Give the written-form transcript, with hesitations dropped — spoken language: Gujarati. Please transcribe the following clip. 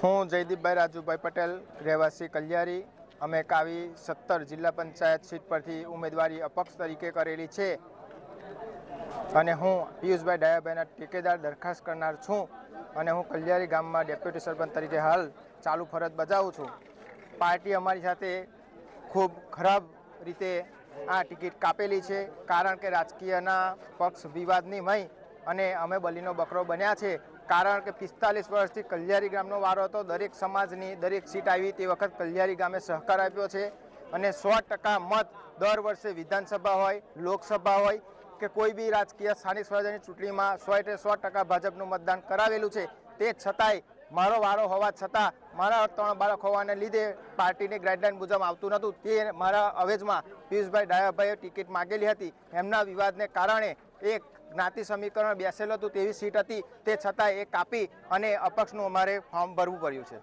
હું જયદીપભાઈ રાજુભાઈ પટેલ, રહેવાસી કલ્યારી. અમે કાવી 17 જિલ્લા પંચાયત સીટ પરથી ઉમેદવારી અપક્ષ તરીકે કરેલી છે અને હું પિયુષભાઈ ડાયાભાઈના ટેકેદાર દરખાસ્ત કરનાર છું અને હું કલ્યારી ગામમાં ડેપ્યુટી સરપંચ તરીકે હાલ ચાલુ ફરજ બજાવું છું. પાર્ટી અમારી સાથે ખૂબ ખરાબ રીતે આ ટિકિટ કાપેલી છે, કારણ કે રાજકીયના પક્ષ વિવાદની મય અને અમે બલીનો બકરો બન્યા છે. કારણ કે 45 વર્ષથી કલ્યારી ગામનો વારો હતો. દરેક સમાજની દરેક સીટ આવી તે વખત કલ્યારી ગામે સહકાર આપ્યો છે અને 100% મત દર વર્ષે વિધાનસભા હોય, લોકસભા હોય કે કોઈ બી રાજકીય સ્થાનિક સ્વરાજ્યની ચૂંટણીમાં 100% ભાજપનું મતદાન કરાવેલું છે. તે છતાંય મારો વારો હોવા છતાં મારા 3 બાળક હોવાને લીધે પાર્ટીની ગાઈડલાઈન મુજબ આવતું નહોતું. તે મારા અવેજમાં પિયુષભાઈ ડાયાભાઈએ ટિકિટ માગેલી હતી. એમના વિવાદને કારણે એક જ્ઞાતિ સમીકરણ બેસેલું હતું તેવી સીટ હતી, તે છતાં એ કાપી અને અપક્ષનું અમારે ફોર્મ ભરવું પડ્યું છે.